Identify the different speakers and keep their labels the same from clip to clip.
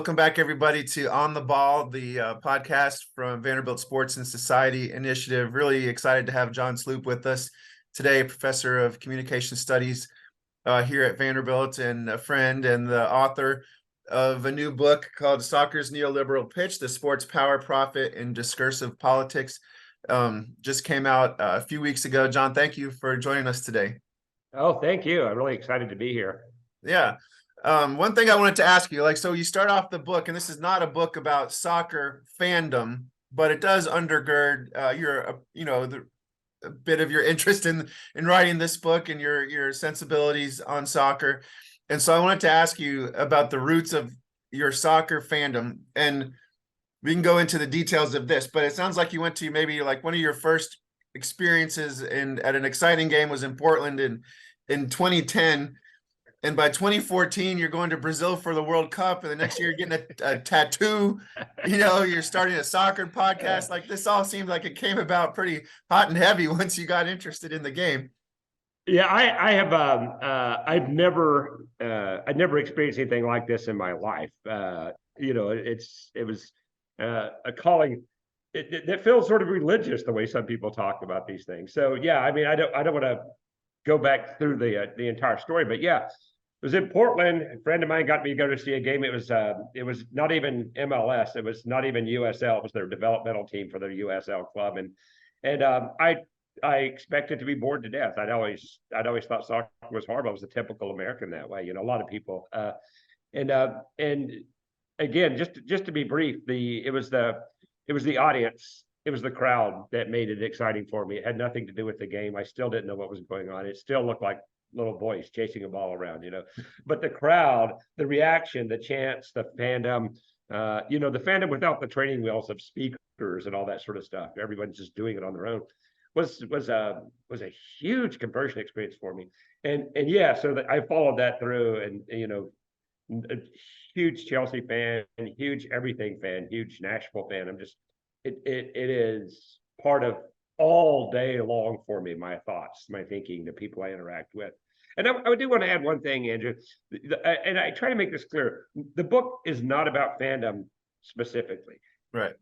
Speaker 1: welcome back everybody to On the Ball, the podcast from Vanderbilt Sports and Society Initiative. Really excited to have John Sloop with us today, professor of communication studies here at Vanderbilt and a friend and the author of a new book called Soccer's Neoliberal Pitch, The Sports Power, Profit, and Discursive Politics. Just came out a few weeks ago. John, thank you for joining us today.
Speaker 2: Oh, thank you. I'm really excited to be here.
Speaker 1: Yeah. One thing I wanted to ask you, so you start off the book, and this is not a book about soccer fandom, but it does undergird a bit of your interest in writing this book and your sensibilities on soccer. And so I wanted to ask you about the roots of your soccer fandom, and we can go into the details of this, but it sounds like you went to maybe like one of your first experiences at an exciting game was in Portland in 2010. And by 2014, you're going to Brazil for the World Cup. And the next year, you're getting a tattoo. You're starting a soccer podcast. Like, this all seemed like it came about pretty hot and heavy once you got interested in the game.
Speaker 2: Yeah, I've never experienced anything like this in my life. It was a calling. It feels sort of religious the way some people talk about these things. So yeah, I mean, I don't want to go back through the entire story, but yeah. It was in Portland. A friend of mine got me to go to see a game. It was not even MLS. It was not even USL. It was their developmental team for their USL club, and I expected to be bored to death. I'd always thought soccer was hard. I was a typical American that way. A lot of people. And again, just to be brief, it was the audience. It was the crowd that made it exciting for me. It had nothing to do with the game. I still didn't know what was going on. It still looked like little boys chasing a ball around, but the crowd, the reaction, the chants, the fandom, the fandom without the training wheels of speakers and all that sort of stuff. Everyone's just doing it on their own. Was a huge conversion experience for me. And yeah, so I followed that through, and a huge Chelsea fan, huge everything fan, huge Nashville fan. It is part of all day long for me, my thoughts, my thinking, the people I interact with. And I do want to add one thing, Andrew, and I try to make this clear. The book is not about fandom specifically.
Speaker 1: Right.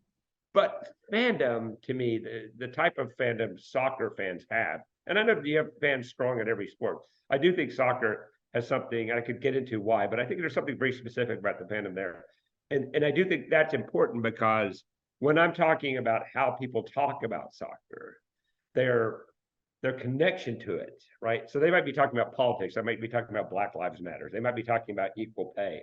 Speaker 2: But fandom, to me, the type of fandom soccer fans have, and I know you have fans strong in every sport. I do think soccer has something, and I could get into why, but I think there's something very specific about the fandom there. And I do think that's important because when I'm talking about how people talk about soccer, their connection to it, right? So they might be talking about politics. They might be talking about Black Lives Matter. They might be talking about equal pay.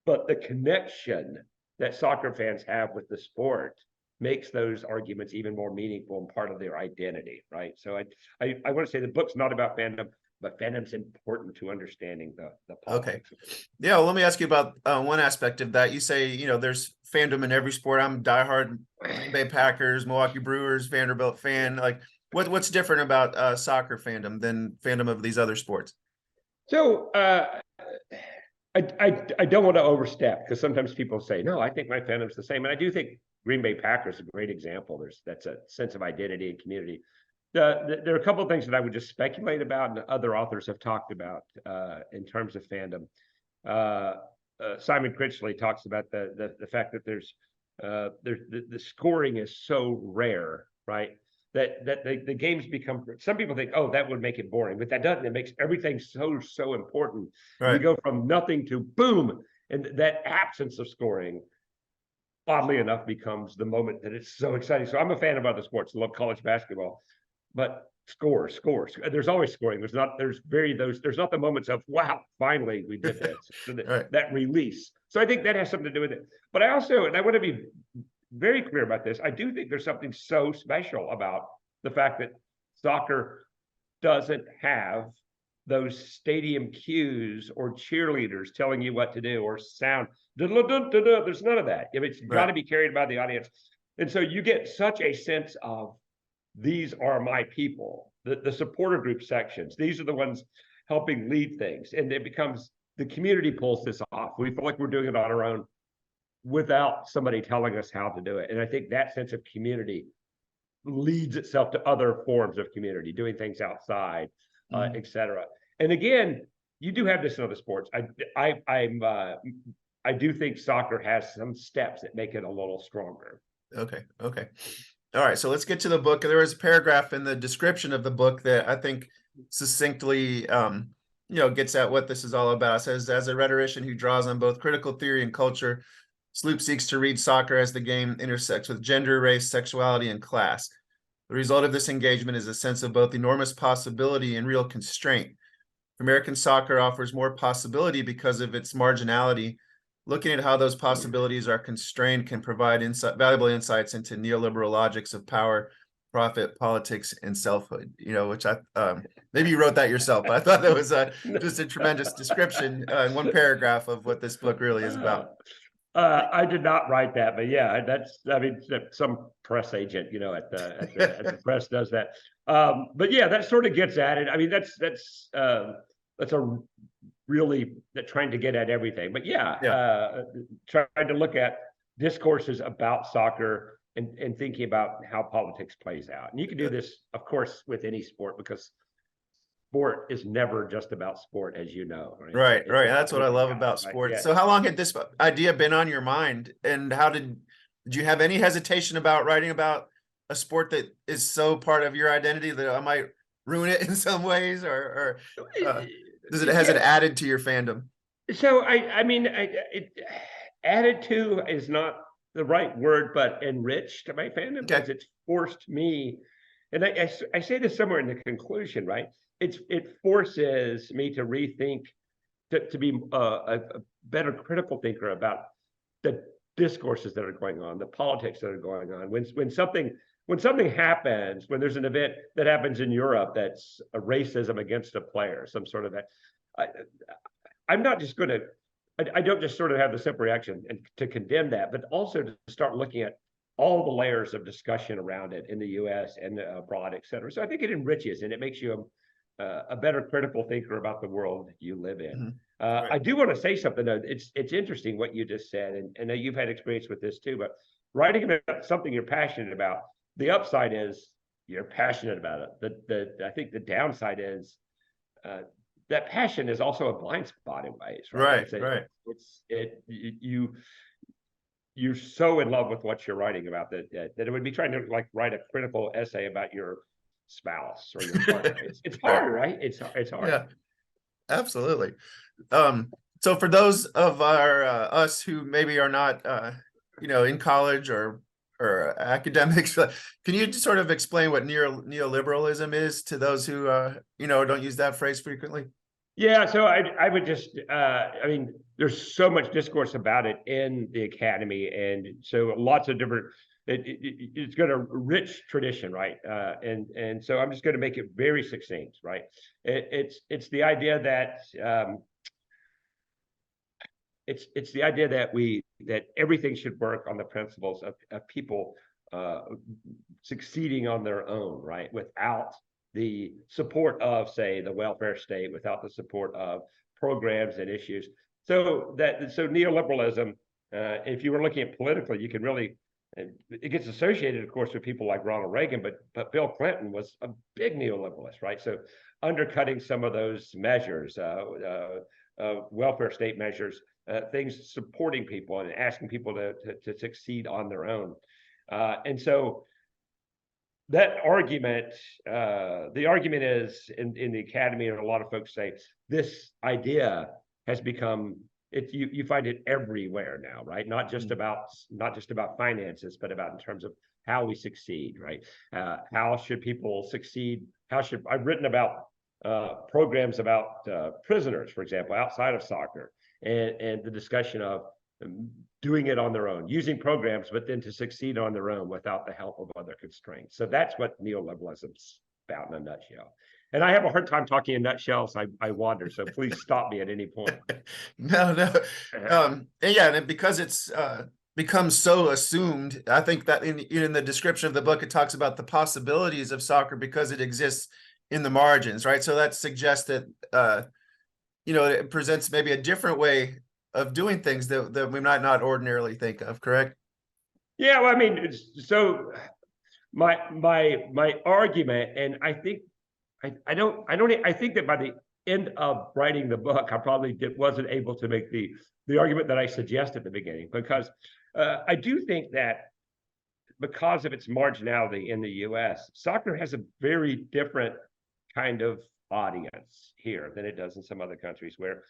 Speaker 2: But the connection that soccer fans have with the sport makes those arguments even more meaningful and part of their identity, right? So I want to say the book's not about fandom, but fandom's important to understanding the politics.
Speaker 1: Okay. Yeah, well, let me ask you about one aspect of that. You say, there's fandom in every sport. I'm a diehard Green Bay Packers, Milwaukee Brewers, Vanderbilt fan. Like, what's different about soccer fandom than fandom of these other sports?
Speaker 2: So I don't want to overstep, because sometimes people say, no, I think my fandom's the same. And I do think Green Bay Packers is a great example. That's a sense of identity and community. There are a couple of things that I would just speculate about, and other authors have talked about in terms of fandom. Simon Critchley talks about the fact that the scoring is so rare, right? That the games become, some people think, oh, that would make it boring, but that doesn't. It makes everything so important. Right. We go from nothing to boom, and that absence of scoring, oddly enough, becomes the moment that it's so exciting. So I'm a fan of other sports. I love college basketball, but scores. There's always scoring. There's not the moments of, wow, finally we did this. So
Speaker 1: right.
Speaker 2: That release. So I think that has something to do with it. But I also, and I want to be very clear about this, I do think there's something so special about the fact that soccer doesn't have those stadium cues or cheerleaders telling you what to do or sound. There's none of that. It's got to be carried by the audience. And so you get such a sense of, these are my people, the supporter group sections. These are the ones helping lead things. And it becomes, the community pulls this off. We feel like we're doing it on our own without somebody telling us how to do it. And I think that sense of community leads itself to other forms of community, doing things outside, et cetera. And again, you do have this in other sports. I I do think soccer has some steps that make it a little stronger.
Speaker 1: Okay. All right, so let's get to the book. There was a paragraph in the description of the book that I think succinctly gets at what this is all about. It says, as a rhetorician who draws on both critical theory and culture, Sloop seeks to read soccer as the game intersects with gender, race, sexuality, and class. The result of this engagement is a sense of both enormous possibility and real constraint. American soccer offers more possibility because of its marginality. Looking at how those possibilities are constrained can provide valuable insights into neoliberal logics of power, profit, politics, and selfhood. Which I maybe you wrote that yourself, but I thought that was just a tremendous description in one paragraph of what this book really is about.
Speaker 2: I did not write that, but yeah, some press agent, at the press does that. But yeah, that sort of gets at it. I mean, that's a really trying to get at everything. But trying to look at discourses about soccer and thinking about how politics plays out. And you can do this, of course, with any sport, because sport is never just about sport, as you know.
Speaker 1: Right. That's what I love about sports. Yeah. So how long had this idea been on your mind, and how did you have any hesitation about writing about a sport that is so part of your identity that I might ruin it in some ways, or has it added to your fandom?
Speaker 2: So added to is not the right word, but enriched my fandom, because it's forced me, and I say this somewhere in the conclusion, right? It forces me to rethink, to be a better critical thinker about the discourses that are going on, the politics that are going on. When something happens, when there's an event that happens in Europe that's a racism against a player, some sort of that, I'm not just going to, I don't just sort of have the simple reaction and to condemn that, but also to start looking at all the layers of discussion around it in the U.S. and abroad, et cetera. So I think it enriches, and it makes you a better critical thinker about the world you live in.
Speaker 1: Mm-hmm.
Speaker 2: Right. I do want to say something, though. It's interesting what you just said, and you've had experience with this too, but writing about something you're passionate about, the upside is you're passionate about it. I think the downside is that passion is also a blind spot in ways, right? You're so in love with what you're writing about that it would be trying to write a critical essay about your spouse or your partner. It's hard, right? It's hard.
Speaker 1: Yeah, absolutely. So for those of us who maybe are not in college or academics, can you just sort of explain what neoliberalism is to those who don't use that phrase frequently?
Speaker 2: Yeah, so I would just there's so much discourse about it in the academy, and so lots of different. It's got a rich tradition, right? And so I'm just going to make it very succinct, right? It's the idea that it's the idea that everything should work on the principles of people succeeding on their own, right? Without the support of, say, the welfare state, without the support of programs and issues. So neoliberalism, if you were looking at politically, you can really, it gets associated, of course, with people like Ronald Reagan, but Bill Clinton was a big neoliberalist, right? So undercutting some of those measures, welfare state measures, things supporting people and asking people to succeed on their own. And so that argument, the argument is in the academy, and a lot of folks say this idea has become you find it everywhere now, right? Not just about finances, but about in terms of how we succeed, right? How should people succeed? I've written about programs about prisoners, for example, outside of soccer, and the discussion of doing it on their own, using programs, but then to succeed on their own without the help of other constraints. So that's what neoliberalism's about in a nutshell. And I have a hard time talking in nutshells. I wander, so please stop me at any point.
Speaker 1: No. And because it's becomes so assumed, I think that in the description of the book, it talks about the possibilities of soccer because it exists in the margins, right? So that suggests that it presents maybe a different way of doing things that we might not ordinarily think of, correct?
Speaker 2: Yeah, well, I mean, so my argument, and I think I think that by the end of writing the book, I probably wasn't able to make the argument that I suggest at the beginning, because I do think that because of its marginality in the US, soccer has a very different kind of audience here than it does in some other countries, where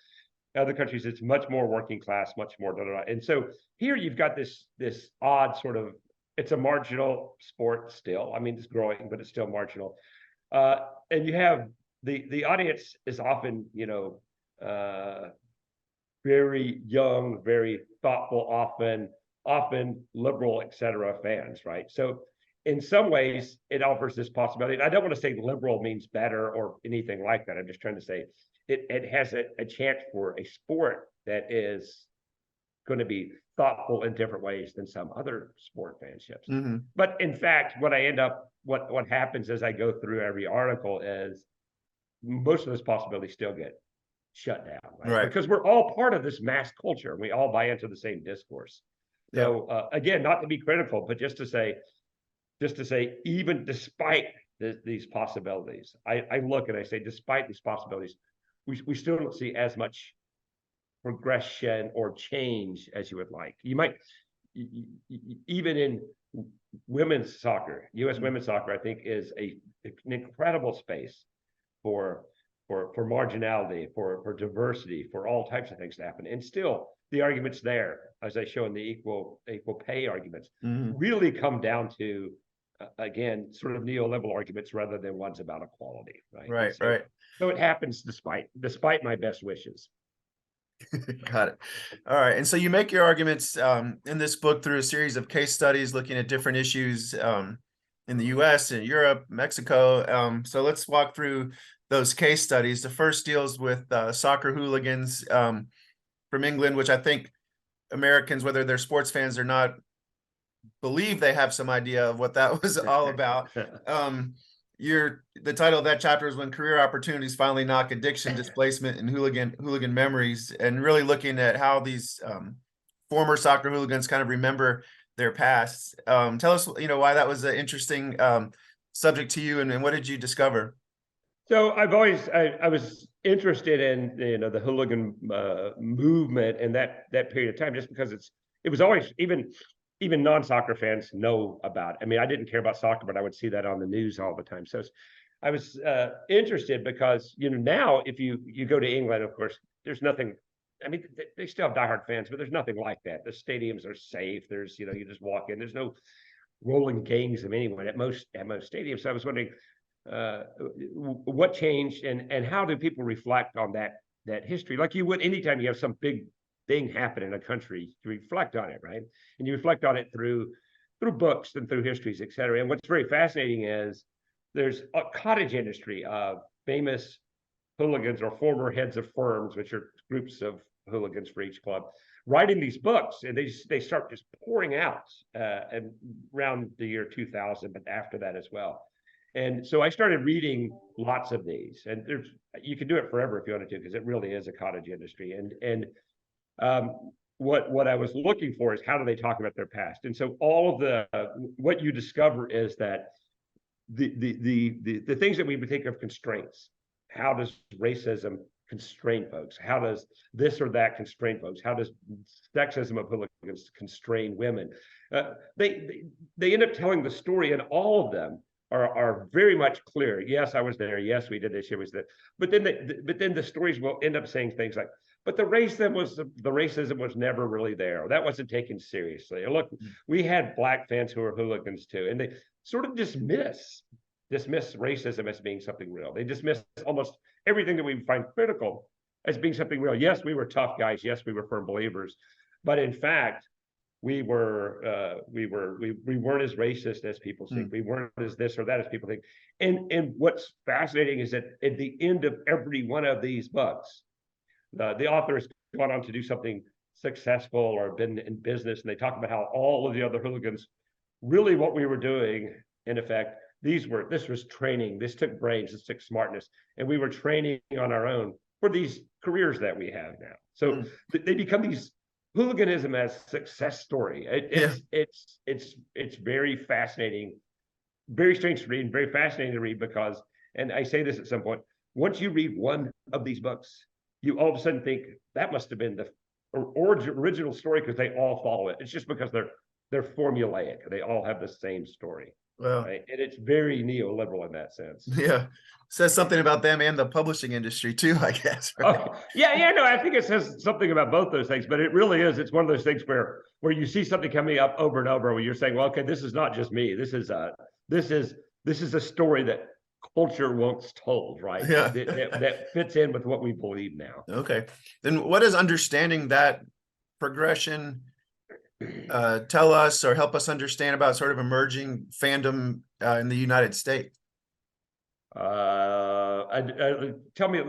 Speaker 2: other countries it's much more working class, much more and so here you've got this odd sort of, it's a marginal sport still. I mean, it's growing, but it's still marginal. And you have the audience is often, you know, very young, very thoughtful, often liberal, etc. fans, right? So in some ways, it offers this possibility. And I don't want to say liberal means better or anything like that. I'm just trying to say it has a chance for a sport that is going to be thoughtful in different ways than some other sport fanships.
Speaker 1: Mm-hmm.
Speaker 2: But in fact, what happens as I go through every article is most of those possibilities still get shut down, right? Because we're all part of this mass culture. We all buy into the same discourse. So again, not to be critical, but just to say, even despite these possibilities, I look and I say, despite these possibilities, we still don't see as much progression or change as you would like. You might, even in women's soccer, U.S. women's soccer, I think is an incredible space for marginality, for diversity, for all types of things to happen. And still, the arguments there, as I show in the equal pay arguments, really come down to, again, sort of neoliberal arguments rather than ones about equality, right? So it happens despite my best wishes.
Speaker 1: Got it. All right. And so you make your arguments in this book through a series of case studies looking at different issues in the US and Europe, Mexico. So let's walk through those case studies. The first deals with soccer hooligans from England, which I think Americans, whether they're sports fans or not, believe they have some idea of what that was all about. The title of that chapter is When Career Opportunities Finally Knock Addiction, Displacement, and Hooligan Memories, and really looking at how these former soccer hooligans kind of remember their past. Tell us, why that was an interesting subject to you, and what did you discover?
Speaker 2: So I was interested in the hooligan movement and that period of time, just because it was always, even non-soccer fans know about it. I mean, I didn't care about soccer, but I would see that on the news all the time. So I was interested because, now if you go to England, of course, there's nothing. I mean, they still have diehard fans, but there's nothing like that. The stadiums are safe. There's, you just walk in. There's no rolling gangs of anyone at most stadiums. So I was wondering what changed and how do people reflect on that history, like you would anytime you have some big thing happen in a country, to reflect on it, right? And you reflect on it through books and through histories, et cetera. And what's very fascinating is there's a cottage industry of famous hooligans or former heads of firms, which are groups of hooligans for each club, writing these books, and they start just pouring out and around the year 2000, but after that as well. And so I started reading lots of these, and you can do it forever if you want to, because it really is a cottage industry. And what I was looking for is, how do they talk about their past? And so all of what you discover is that the things that we would think of constraints. How does racism constrain folks? How does this or that constrain folks? How does sexism of hooligans constrain women? They end up telling the story, and all of them are very much clear. Yes, I was there. Yes, we did this. It was that. But then the stories will end up saying things like, but the racism was never really there. Or that wasn't taken seriously. Or look, we had black fans who were hooligans too, and they sort of dismiss racism as being something real. They dismiss almost everything that we find critical as being something real. Yes, we were tough guys. Yes, we were firm believers, but in fact, we weren't as racist as people think. We weren't as this or that as people think. And what's fascinating is that at the end of every one of these books, the author has gone on to do something successful or been in business, and they talk about how all of the other hooligans, really what we were doing, in effect, this was training. This took brains, this took smartness, and we were training on our own for these careers that we have now. So they become these hooliganism as success story. It's very fascinating, very strange to read, and very fascinating to read because, and I say this at some point, once you read one of these books, you all of a sudden think that must have been the original story, because they all follow it. It's just because they're formulaic. They all have the same story.
Speaker 1: Well,
Speaker 2: right? And it's very neoliberal in that sense.
Speaker 1: yeah. Says something about them and the publishing industry too, I guess. Right?
Speaker 2: Oh, yeah, no, I think it says something about both those things, but it really is. It's one of those things where you see something coming up over and over, where you're saying, well, okay, this is not just me. This is a story that culture once told, right?
Speaker 1: Yeah.
Speaker 2: That fits in with what we believe now.
Speaker 1: Okay. Then what does understanding that progression tell us, or help us understand about sort of emerging fandom in the United States?
Speaker 2: Tell me,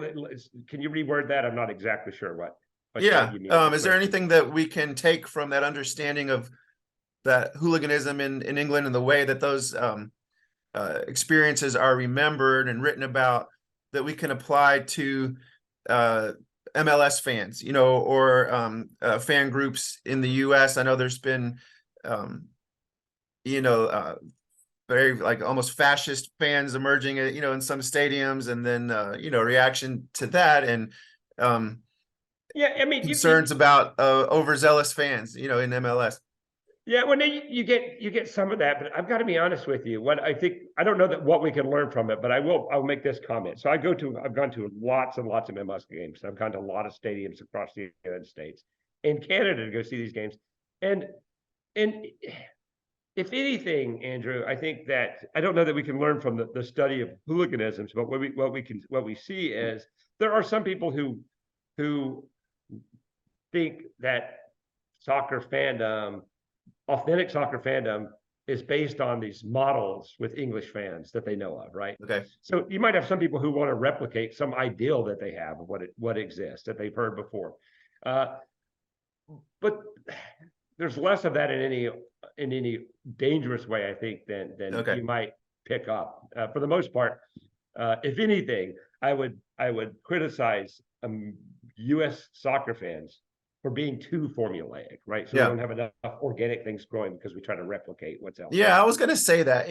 Speaker 2: can you reword that? I'm not exactly sure what
Speaker 1: Yeah.
Speaker 2: you mean.
Speaker 1: Is there anything that we can take from that understanding of that hooliganism in England and the way that those experiences are remembered and written about, that we can apply to MLS fans, or fan groups in the US? I know there's been, very like almost fascist fans emerging, in some stadiums, and then, reaction to that, and
Speaker 2: yeah, I mean,
Speaker 1: concerns about overzealous fans, in MLS.
Speaker 2: Yeah, well, you get some of that, but I've got to be honest with you. What I think, I don't know that what we can learn from it, but I'll make this comment. So I've gone to lots and lots of MLS games. I've gone to a lot of stadiums across the United States and Canada to go see these games. And if anything, Andrew, I think that I don't know that we can learn from the study of hooliganisms, but what we see is there are some people who think that authentic soccer fandom is based on these models with English fans that they know of, right?
Speaker 1: Okay.
Speaker 2: So you might have some people who want to replicate some ideal that they have of what exists, that they've heard before. But there's less of that in any dangerous way, I think, than
Speaker 1: Okay.
Speaker 2: you might pick up. For the most part, if anything, I would criticize U.S. soccer fans for being too formulaic, right? So we don't have enough organic things growing because we try to replicate what's else.
Speaker 1: Yeah, I was going to say that,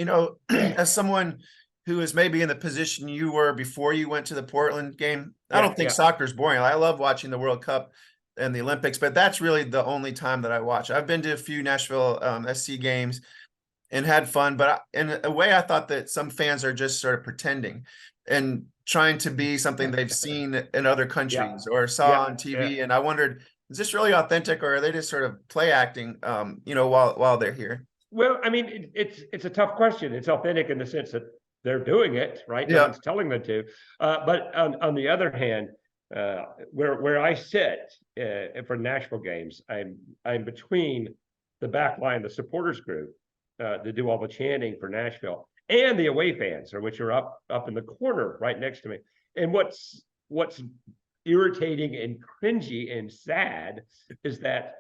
Speaker 1: as someone who is maybe in the position you were before you went to the Portland game, I don't think soccer's boring. I love watching the World Cup and the Olympics, but that's really the only time that I watch. I've been to a few Nashville SC games and had fun, but in a way, I thought that some fans are just sort of pretending and trying to be something they've seen in other countries or saw on TV. And I wondered, is this really authentic, or are they just sort of play acting, while they're here?
Speaker 2: Well, I mean, it's a tough question. It's authentic in the sense that they're doing it, right? No one's telling them to. But on the other hand, where I sit for Nashville games, I'm between the back line, the supporters group that do all the chanting for Nashville, and the away fans, which are up in the corner right next to me. And what's irritating and cringy and sad is that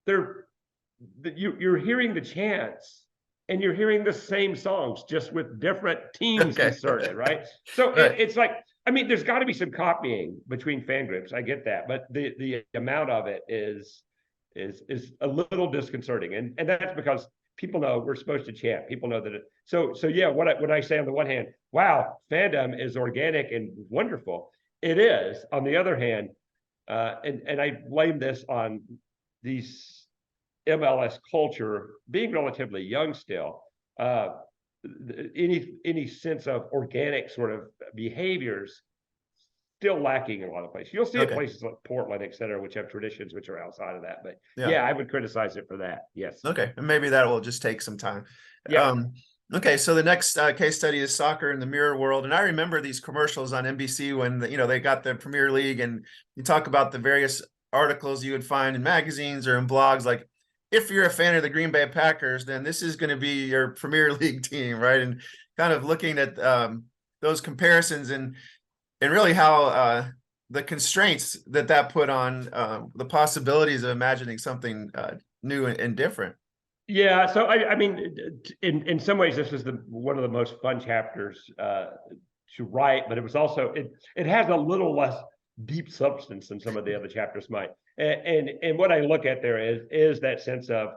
Speaker 2: you're hearing the chants and you're hearing the same songs, just with different teams inserted, right? So it's like, I mean, there's got to be some copying between fan groups. I get that, but the amount of it is a little disconcerting, and that's because people know we're supposed to chant. People know that so yeah. What I say on the one hand, wow, fandom is organic and wonderful. It is. On the other hand, and I blame this on these MLS culture being relatively young still. Any sense of organic sort of behaviors still lacking in a lot of places. You'll see it places like Portland, et cetera, which have traditions which are outside of that. But yeah, I would criticize it for that. Yes.
Speaker 1: Okay, and maybe that will just take some time.
Speaker 2: Yeah.
Speaker 1: Okay, so the next case study is soccer in the mirror world, and I remember these commercials on NBC when they got the Premier League, and you talk about the various articles you would find in magazines or in blogs, like, if you're a fan of the Green Bay Packers, then this is going to be your Premier League team, right? And kind of looking at those comparisons and really how the constraints that put on the possibilities of imagining something new and different.
Speaker 2: Yeah, so I mean, in some ways, this is one of the most fun chapters to write, but it was also it has a little less deep substance than some of the other chapters might. And what I look at there is that sense of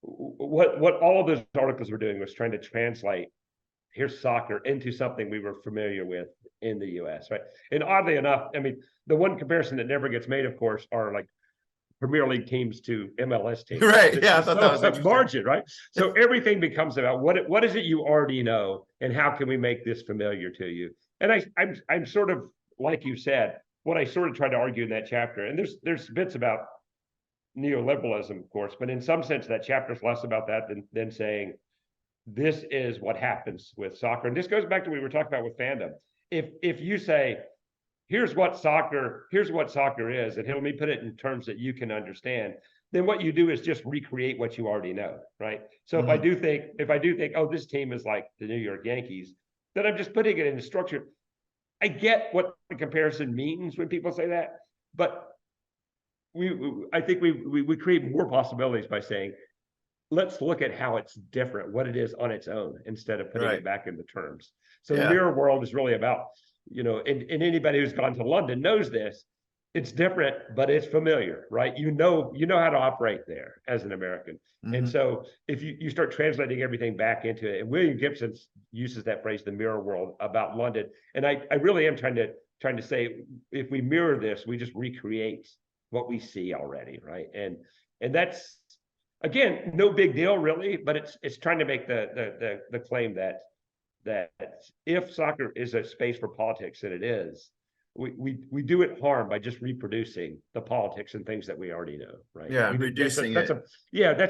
Speaker 2: what all of those articles were doing was trying to translate here's soccer into something we were familiar with in the US, right? And oddly enough, I mean, the one comparison that never gets made, of course, are like Premier League teams to MLS teams.
Speaker 1: Right. Yeah, I thought that was
Speaker 2: a
Speaker 1: interesting.
Speaker 2: margin, right? So everything becomes about what is it you already know, and how can we make this familiar to you? And I'm sort of, like you said, what I sort of tried to argue in that chapter, and there's bits about neoliberalism, of course, but in some sense that chapter is less about that than saying this is what happens with soccer. And this goes back to what we were talking about with fandom. If you say, here's what soccer is, and let me put it in terms that you can understand, then what you do is just recreate what you already know, right? So if I do think, oh, this team is like the New York Yankees, then I'm just putting it in the structure. I get what the comparison means when people say that, but I think we create more possibilities by saying, let's look at how it's different, what it is on its own, instead of putting it back in the terms. So the mirror world is really about, and anybody who's gone to London knows this. It's different, but it's familiar, right? You know how to operate there as an American. And so if you start translating everything back into it, and William Gibson uses that phrase, the mirror world, about London. And I really am trying to say, if we mirror this, we just recreate what we see already, right? And that's, again, no big deal really, but it's trying to make the claim that if soccer is a space for politics, and it is, we do it harm by just reproducing the politics and things that we already know, right?
Speaker 1: Yeah, reducing
Speaker 2: that's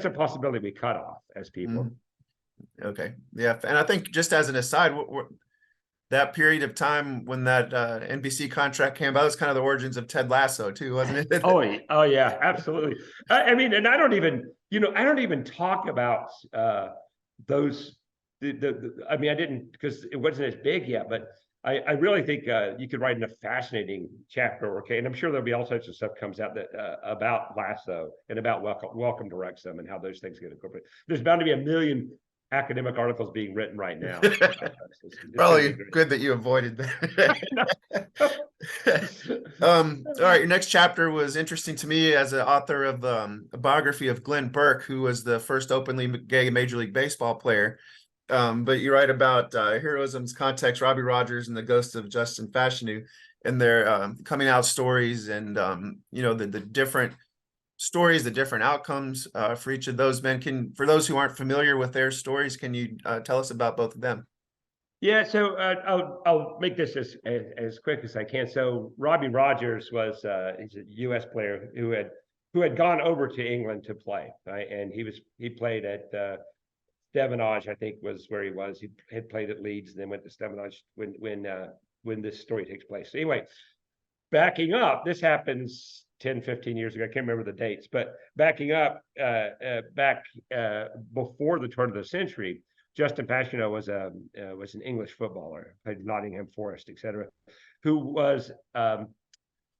Speaker 2: a possibility we cut off as people.
Speaker 1: Okay, yeah, and I think just as an aside, that period of time when that NBC contract came about was kind of the origins of Ted Lasso too, wasn't it?
Speaker 2: Oh yeah, absolutely. I mean, and I don't even talk about those. I mean, I didn't, because it wasn't as big yet, but I really think you could write in a fascinating chapter. Okay, and I'm sure there'll be all sorts of stuff comes out that about Lasso and about Welcome to Wrexham and how those things get incorporated. There's bound to be a million academic articles being written right now. It's
Speaker 1: probably good that you avoided that. All right, your next chapter was interesting to me as an author of a biography of Glenn Burke, who was the first openly gay Major League Baseball player. But you write about heroism's context, Robbie Rogers and the ghost of Justin Fashanu, and their coming out stories, and the different stories, the different outcomes for each of those men. For those who aren't familiar with their stories, can you tell us about both of them?
Speaker 2: Yeah, so I'll make this as quick as I can. So Robbie Rogers he's a U.S. player who had gone over to England to play, right? And he played at Stevenage, I think was where he was. He had played at Leeds and then went to Stevenage when this story takes place. So anyway, backing up, this happens 10, 15 years ago. I can't remember the dates, but backing up back before the turn of the century, Justin Fashanu was an English footballer, played Nottingham Forest, etc., who was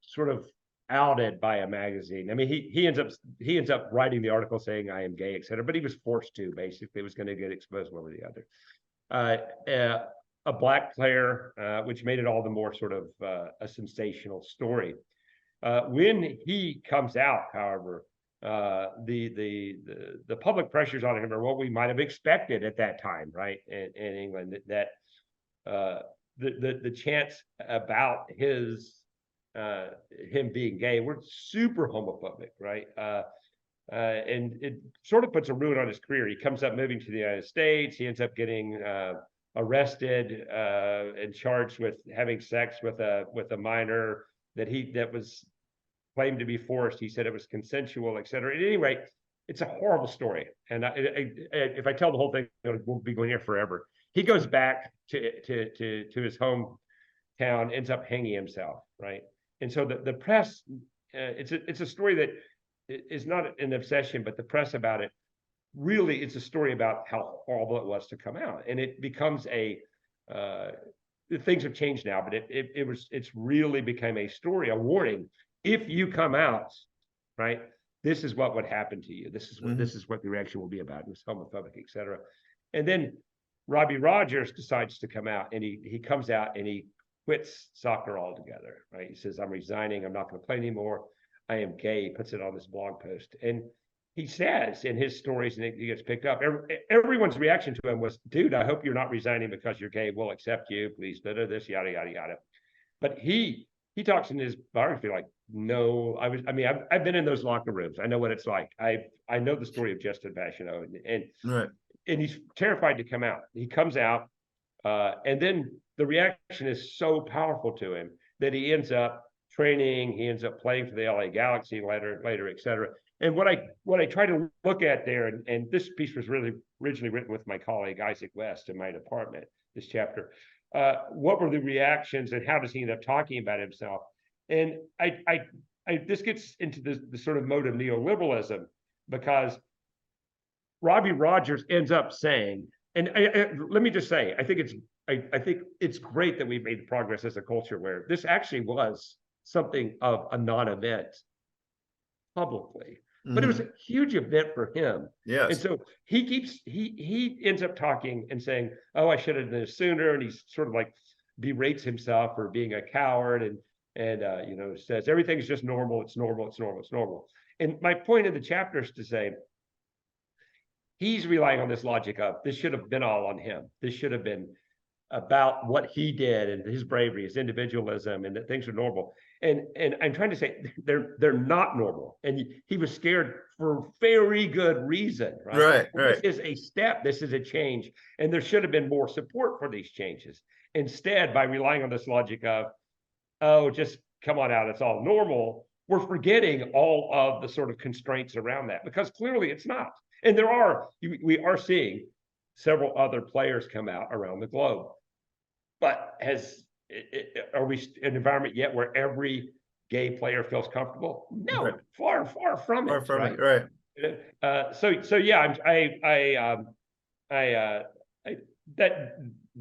Speaker 2: sort of outed by a magazine. I mean, he ends up writing the article saying I am gay, etc., but he was forced to. Basically, was going to get exposed one or the other. A black player, which made it all the more sort of a sensational story. When he comes out, however, the public pressures on him are what we might have expected at that time, right? In England, that the chants about him being gay were super homophobic, right? And it sort of puts a ruin on his career. He comes up moving to the United States. He ends up getting arrested and charged with having sex with a minor that was claimed to be forced. He said it was consensual, etc. At any rate, it's a horrible story. And if I tell the whole thing, we'll be going here forever. He goes back to his hometown, ends up hanging himself, right? And so the press, it's a story that is not an obsession, but the press about it, really, it's a story about how horrible it was to come out. And it becomes things have changed now, but it's really become a story, a warning. If you come out, right, this is what would happen to you. This is what the reaction will be about. It was homophobic, etc. And then Robbie Rogers decides to come out, and he comes out and he quits soccer altogether, right? He says, I'm resigning. I'm not going to play anymore. I am gay. He puts it on this blog post. And he says in his stories, and he gets picked up, everyone's reaction to him was, dude, I hope you're not resigning because you're gay. We'll accept you. Please, this, yada, yada, yada. But he talks in his biography like, no, I've been in those locker rooms. I know what it's like. I know the story of Justin Fashiono,
Speaker 1: Right.
Speaker 2: and he's terrified to come out. He comes out, and then the reaction is so powerful to him that he ends up training. He ends up playing for the LA Galaxy later, et cetera. And what I try to look at there, and this piece was really originally written with my colleague Isaac West in my department, this chapter. What were the reactions, and how does he end up talking about himself? And this gets into the sort of mode of neoliberalism, because Robbie Rogers ends up saying, and let me just say, I think it's great that we've made progress as a culture where this actually was something of a non-event publicly, but it was a huge event for him.
Speaker 1: Yes.
Speaker 2: And so he ends up talking and saying, oh, I should have done this sooner. And he's sort of like berates himself for being a coward, and says everything's just normal. It's normal. It's normal. It's normal. And my point of the chapter is to say, he's relying on this logic of this should have been all on him. This should have been about what he did and his bravery, his individualism, and that things are normal. And I'm trying to say they're not normal. And he was scared for very good reason, right?
Speaker 1: Right.
Speaker 2: This is a step. This is a change. And there should have been more support for these changes. Instead, by relying on this logic of, oh, just come on out, it's all normal, we're forgetting all of the sort of constraints around that, because clearly it's not. And we are seeing several other players come out around the globe. But are we in an environment yet where every gay player feels comfortable? No, right. far from it.
Speaker 1: Far from it, right?
Speaker 2: So yeah,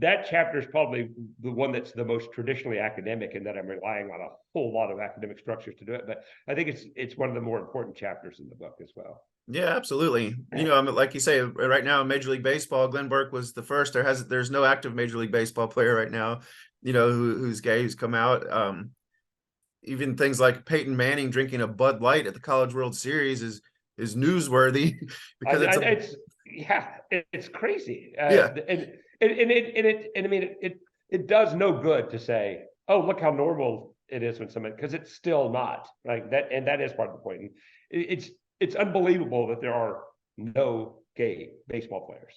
Speaker 2: that chapter is probably the one that's the most traditionally academic, and that I'm relying on a whole lot of academic structures to do it. But I think it's one of the more important chapters in the book as well.
Speaker 1: Yeah, absolutely. Like you say, right now in Major League Baseball, Glenn Burke was the first. There's no active Major League Baseball player right now, who's gay, who's come out. Even things like Peyton Manning drinking a Bud Light at the College World Series is newsworthy because
Speaker 2: it's crazy.
Speaker 1: Yeah.
Speaker 2: It does no good to say, oh, look how normal it is when somebody, because it's still not, right? That is part of the point. And it's unbelievable that there are no gay baseball players.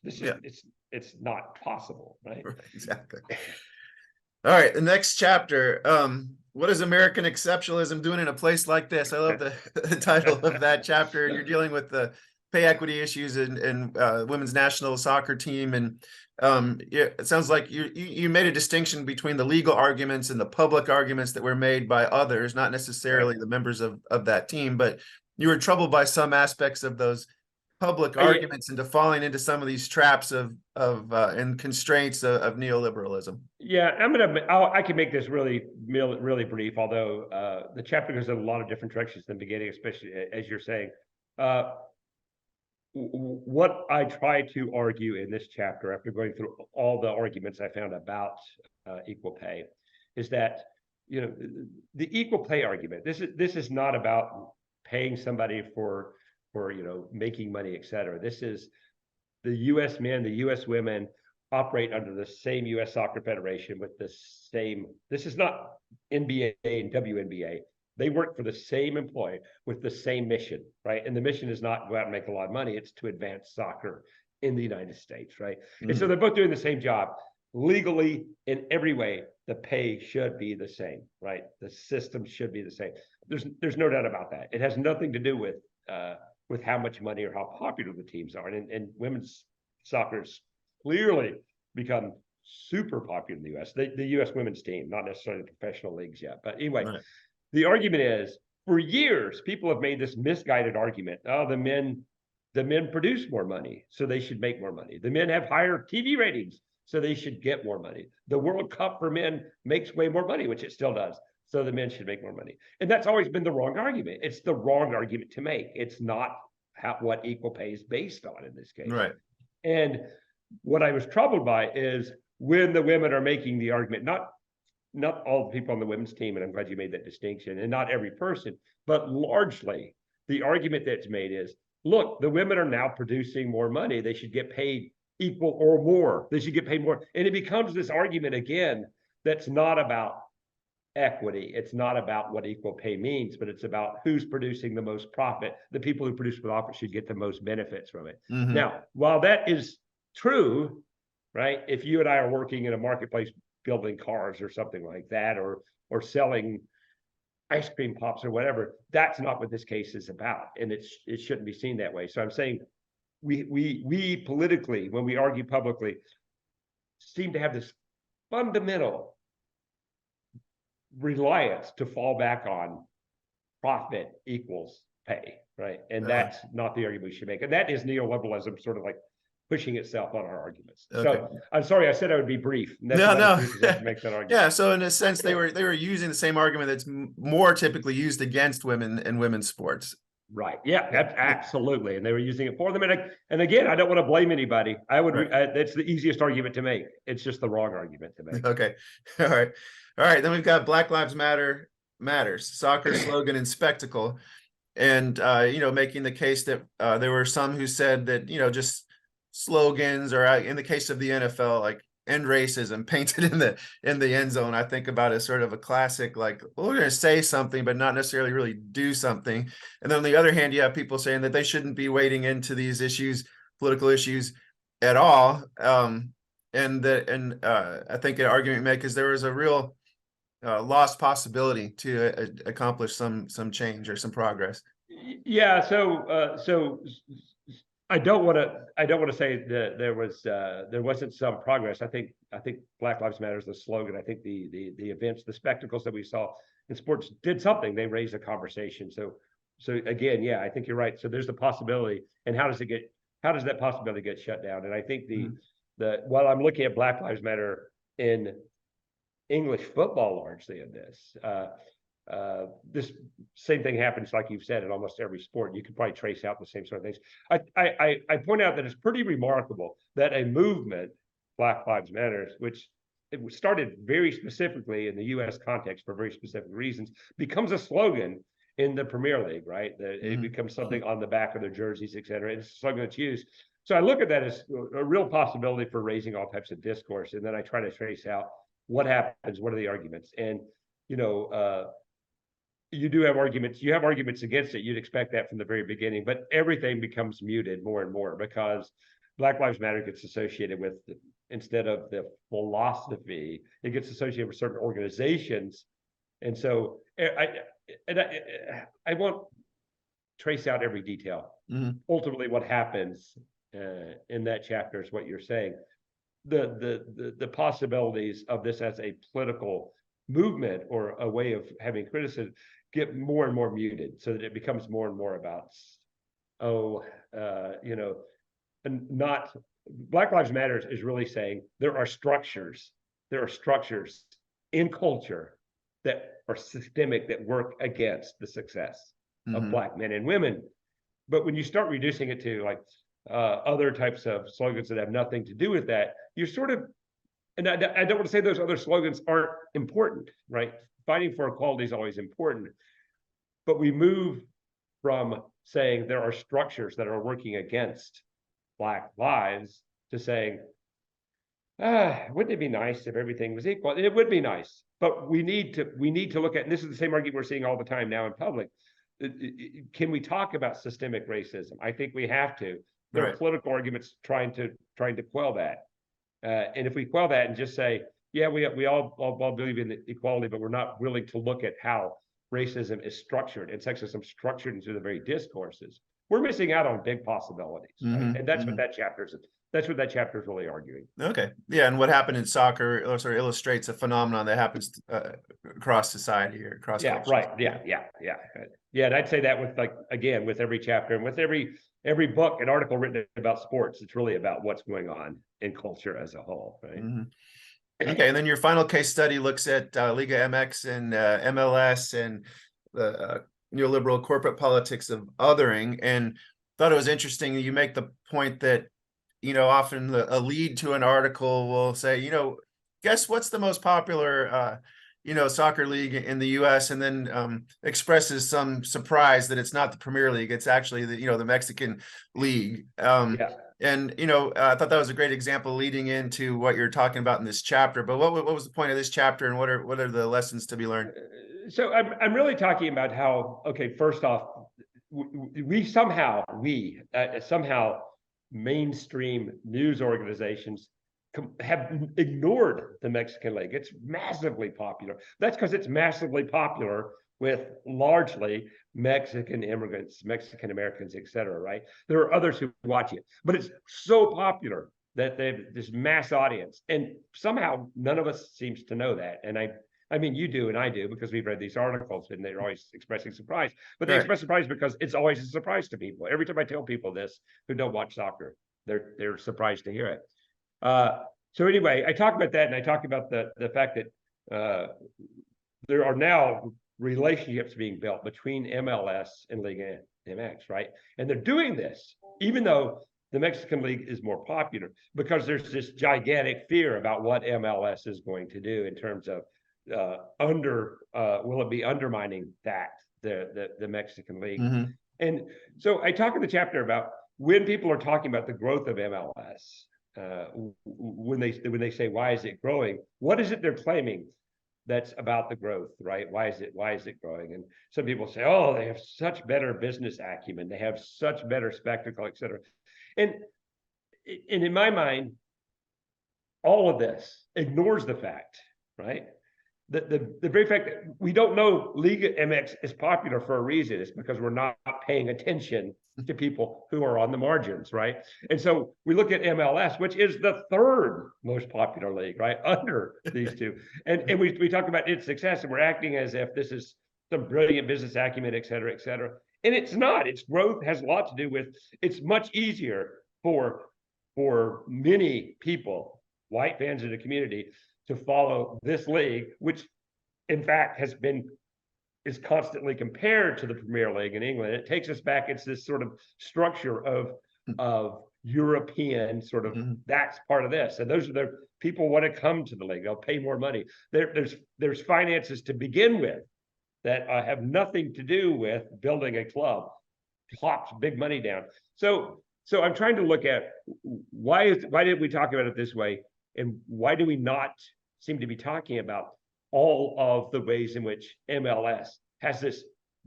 Speaker 2: It's not possible, right?
Speaker 1: Exactly. All right, the next chapter. What is American exceptionalism doing in a place like this? I love the title of that chapter. You're dealing with the pay equity issues in women's national soccer team, and it sounds like you made a distinction between the legal arguments and the public arguments that were made by others, not necessarily the members of that team, but you were troubled by some aspects of those public arguments into falling into some of these traps and constraints of neoliberalism.
Speaker 2: Yeah, I can make this really brief, although the chapter goes in a lot of different directions in the beginning, especially as you're saying. What I try to argue in this chapter, after going through all the arguments I found about equal pay, is that the equal pay argument. This is not about paying somebody for making money, et cetera. This is the U.S. men, the U.S. women operate under the same U.S. Soccer Federation with the same. This is not NBA and WNBA. They work for the same employer with the same mission, right? And the mission is not go out and make a lot of money. It's to advance soccer in the United States, right? And so they're both doing the same job. Legally, in every way, the pay should be the same, right? The system should be the same. There's no doubt about that. It has nothing to do with how much money or how popular the teams are. And women's soccer has clearly become super popular in the U.S. The U.S. women's team, not necessarily the professional leagues yet. But anyway, right. The argument is, for years, people have made this misguided argument. Oh, the men produce more money, so they should make more money. The men have higher TV ratings, so they should get more money. The World Cup for men makes way more money, which it still does. So the men should make more money. And that's always been the wrong argument. It's the wrong argument to make. It's not what equal pay is based on in this case.
Speaker 1: Right.
Speaker 2: And what I was troubled by is when the women are making the argument, not all the people on the women's team, and I'm glad you made that distinction, and not every person, but largely the argument that's made is look, the women are now producing more money. They should get paid equal or more. They should get paid more. And it becomes this argument again that's not about equity. It's not about what equal pay means, but it's about who's producing the most profit. The people who produce profit should get the most benefits from it.
Speaker 1: Mm-hmm.
Speaker 2: Now, while that is true, right? If you and I are working in a marketplace building cars or something like that, or selling ice cream pops or whatever, that's not what this case is about. And it shouldn't be seen that way. So I'm saying we politically, when we argue publicly, seem to have this fundamental reliance to fall back on profit equals pay, right? And that's not the argument we should make. And that is neoliberalism sort of like pushing itself on our arguments. Okay. So I'm sorry, I said I would be brief.
Speaker 1: No.
Speaker 2: Make that argument.
Speaker 1: Yeah. So in a sense, they were using the same argument that's more typically used against women in women's sports.
Speaker 2: Right. Yeah, absolutely. And they were using it for them. And again, I don't want to blame anybody. That's the easiest argument to make. It's just the wrong argument to make.
Speaker 1: Okay. All right. Then we've got Black Lives Matters, soccer slogan and spectacle. And, making the case that there were some who said that, just slogans, or in the case of the NFL, like end racism painted in the end zone, I think about as sort of a classic, like, well, we're going to say something, but not necessarily really do something. And then on the other hand, you have people saying that they shouldn't be wading into these political issues at all. I think an argument make is there was a real lost possibility to accomplish some change or some progress.
Speaker 2: Yeah. So I don't want to say that there wasn't some progress. I think Black Lives Matter is the slogan. I think the events, the spectacles that we saw in sports did something. They raised a conversation. So again, yeah, I think you're right. So there's the possibility, and how does that possibility get shut down? And I think while I'm looking at Black Lives Matter in English football largely in this, this same thing happens, like you've said, in almost every sport. You could probably trace out the same sort of things. I point out that it's pretty remarkable that a movement, Black Lives Matter, which it started very specifically in the U.S. context for very specific reasons, becomes a slogan in the Premier League, right? It becomes something on the back of their jerseys, et cetera. It's a slogan that's used. So I look at that as a real possibility for raising all types of discourse, and then I try to trace out what happens, what are the arguments, and you do have arguments. You have arguments against it. You'd expect that from the very beginning, but everything becomes muted more and more because Black Lives Matter gets associated with, instead of the philosophy, it gets associated with certain organizations. And so I won't trace out every detail. Ultimately, what happens in that chapter is what you're saying. The possibilities of this as a political movement or a way of having criticism get more and more muted, so that it becomes more and more about, and not Black Lives Matter is really saying there are structures in culture that are systemic, that work against the success of Black men and women. But when you start reducing it to like other types of slogans that have nothing to do with that, you're sort of, and I don't want to say those other slogans aren't important, right? Fighting for equality is always important, but we move from saying there are structures that are working against Black lives to saying, wouldn't it be nice if everything was equal? It would be nice, but we need to look at, and this is the same argument we're seeing all the time now in public. Can we talk about systemic racism? I think we have to. There are political arguments trying to quell that. And if we quell that and just say, yeah, we all believe in equality, but we're not willing to look at how racism is structured and sexism structured into the very discourses, we're missing out on big possibilities. Right? And that's what that chapter is. That's what that chapter is really arguing.
Speaker 1: Okay. Yeah. And what happened in soccer sort of illustrates a phenomenon that happens across society or across cultures.
Speaker 2: Right. Yeah. And I'd say that with, like, again, with every chapter and with every book and article written about sports, it's really about what's going on in culture as a whole. Right.
Speaker 1: Okay. And then your final case study looks at Liga MX and MLS and the neoliberal corporate politics of othering. And thought it was interesting. You make the point that, often a lead to an article will say, guess what's the most popular soccer league in the US, and then expresses some surprise that it's not the Premier League, it's actually the Mexican league.
Speaker 2: Yeah.
Speaker 1: And I thought that was a great example leading into what you're talking about in this chapter. But what was the point of this chapter, and what are the lessons to be learned?
Speaker 2: So I'm really talking about how, okay, first off, we somehow mainstream news organizations have ignored the Mexican League. It's massively popular. That's because it's massively popular with largely Mexican immigrants, Mexican Americans, et cetera, right? There are others who watch it, but it's so popular that they've this mass audience. And somehow none of us seems to know that. And I mean, you do and I do, because we've read these articles and they're always expressing surprise. But they express surprise because it's always a surprise to people. Every time I tell people this who don't watch soccer, they're surprised to hear it. So anyway, I talk about that, and I talk about the fact that there are now relationships being built between MLS and Liga MX, right? And they're doing this even though the Mexican League is more popular, because there's this gigantic fear about what MLS is going to do in terms of will it be undermining the Mexican League?
Speaker 1: Mm-hmm.
Speaker 2: And so I talk in the chapter about when people are talking about the growth of MLS. When they say, why is it growing? What is it they're claiming that's about the growth, right? Why is it growing? And some people say, oh, they have such better business acumen, they have such better spectacle, et cetera. And in my mind, all of this ignores the fact, right? The very fact that we don't know Liga MX is popular for a reason. It's because we're not paying attention to people who are on the margins, right? And so we look at MLS, which is the third most popular league, right, under these two. And we talk about its success, and we're acting as if this is some brilliant business acumen, et cetera, et cetera. And it's not. Its growth has a lot to do with, it's much easier for many people, white fans of the community, to follow this league, which in fact is constantly compared to the Premier League in England. It takes us back. It's this sort of structure of European sort of, that's part of this. And those are the people want to come to the league. They'll pay more money. There's finances to begin with that have nothing to do with building a club. Plops big money down. So I'm trying to look at why did we talk about it this way? And why do we not seem to be talking about all of the ways in which MLS has this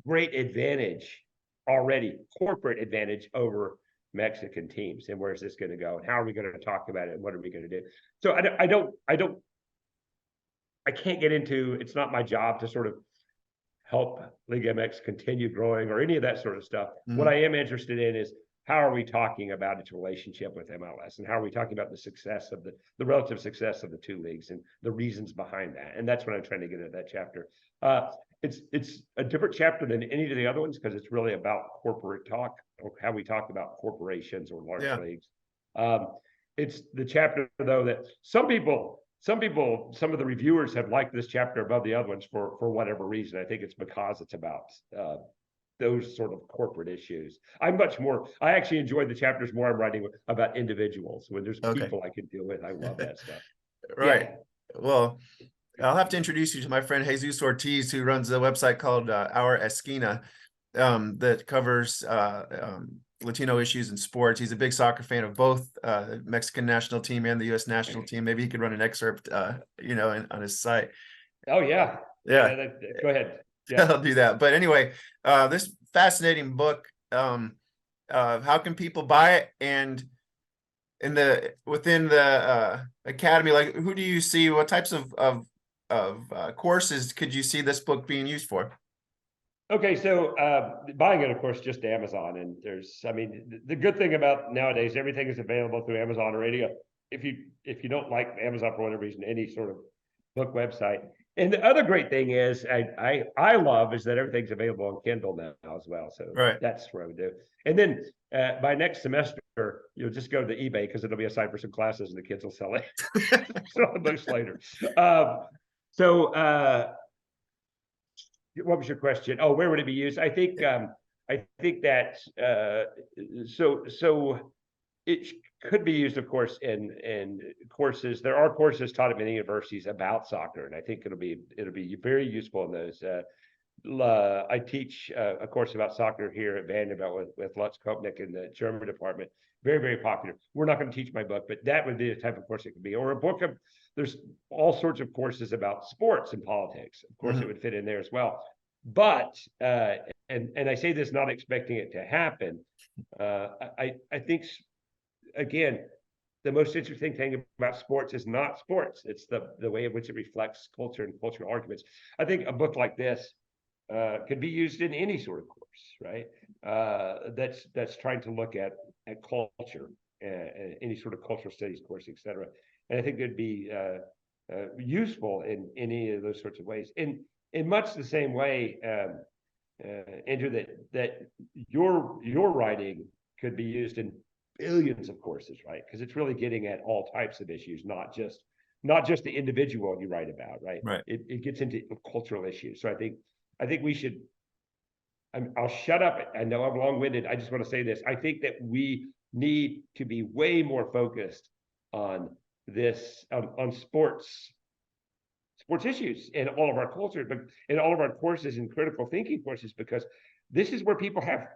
Speaker 2: great advantage already, corporate advantage over Mexican teams? And where's this going to go? And how are we going to talk about it? And what are we going to do? So I can't get into, it's not my job to sort of help Liga MX continue growing or any of that sort of stuff. What I am interested in is, how are we talking about its relationship with MLS, and how are we talking about the success of the relative success of the two leagues and the reasons behind that? And that's what I'm trying to get at that chapter. It's a different chapter than any of the other ones, because it's really about corporate talk, or how we talk about corporations or large leagues. It's the chapter, though, that some of the reviewers have liked this chapter above the other ones for whatever reason. I think it's because it's about those sort of corporate issues. I actually enjoy the chapters more I'm writing about individuals. When there's people I can deal with, I love that stuff.
Speaker 1: Right. Yeah. Well, I'll have to introduce you to my friend Jesus Ortiz, who runs a website called Our Esquina, that covers Latino issues in sports. He's a big soccer fan of both the Mexican national team and the U.S. national team. Maybe he could run an excerpt, on his site.
Speaker 2: Oh yeah.
Speaker 1: Yeah.
Speaker 2: Go ahead. Yeah.
Speaker 1: I'll do that. But anyway, this fascinating book. How can people buy it? And within the academy, like, who do you see? What types of courses could you see this book being used for?
Speaker 2: Okay, so buying it, of course, just Amazon. And the good thing about nowadays, everything is available through Amazon or any. If you don't like Amazon for whatever reason, any sort of book website. And the other great thing is I love is that everything's available on Kindle now as well. So that's what I would do. And then by next semester, you'll just go to eBay, because it'll be a site for some classes and the kids will sell it. Sell the books later. What was your question? Oh, where would it be used? I think that it could be used, of course, in courses. There are courses taught at many universities about soccer, and I think it'll be very useful in those. I teach a course about soccer here at Vanderbilt with Lutz Kopnick in the German department. Very, very popular. We're not going to teach my book, but that would be the type of course it could be. Or a book of, there's all sorts of courses about sports and politics. Of course, it would fit in there as well. But, and I say this not expecting it to happen, I think, again, the most interesting thing about sports is not sports. It's the way in which it reflects culture and cultural arguments. I think a book like this could be used in any sort of course, right? That's trying to look at culture, any sort of cultural studies course, et cetera. And I think it'd be useful in any of those sorts of ways. In much the same way, Andrew, that your writing could be used in billions of courses, right? Because it's really getting at all types of issues, not just the individual you write about, right?
Speaker 1: Right.
Speaker 2: It gets into cultural issues. So I think we should. I'll shut up. I know I'm long-winded. I just want to say this. I think that we need to be way more focused on this, on sports issues in all of our culture, but in all of our courses and critical thinking courses, because this is where people have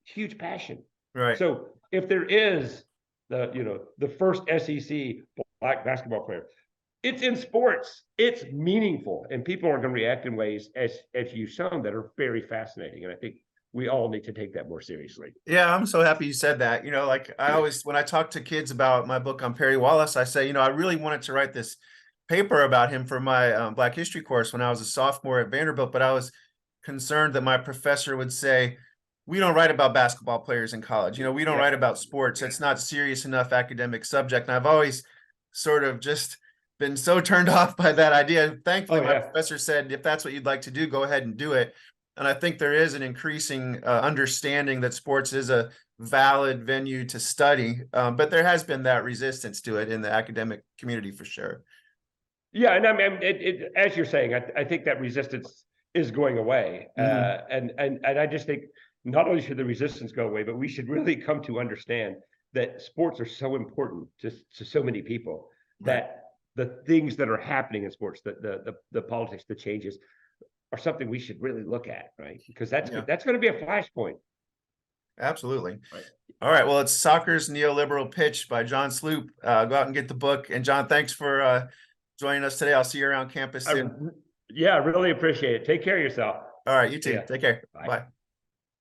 Speaker 2: huge passion.
Speaker 1: Right.
Speaker 2: So if there is the first SEC black basketball player, it's in sports, it's meaningful, and people are going to react in ways, as you've shown, that are very fascinating. And I think we all need to take that more seriously.
Speaker 1: Yeah, I'm so happy you said that. Like I always, when I talk to kids about my book on Perry Wallace, I say, I really wanted to write this paper about him for my Black history course when I was a sophomore at Vanderbilt, but I was concerned that my professor would say, we don't write about basketball players in college. We don't write about sports. It's not serious enough academic subject. And I've always sort of just been so turned off by that idea. Thankfully, my professor said, if that's what you'd like to do, go ahead and do it. And I think there is an increasing understanding that sports is a valid venue to study, but there has been that resistance to it in the academic community for sure.
Speaker 2: Yeah, and I mean, as you're saying, I think that resistance is going away, and I just think not only should the resistance go away, but we should really come to understand that sports are so important to so many people, that the things that are happening in sports, the politics, the changes, are something we should really look at, right? Because that's going to be a flashpoint.
Speaker 1: Absolutely. Right. All right. Well, it's Soccer's Neoliberal Pitch by John Sloop. Go out and get the book. And John, thanks for joining us today. I'll see you around campus soon.
Speaker 2: Yeah, I really appreciate it. Take care of yourself.
Speaker 1: All right. You too. Take care. Bye.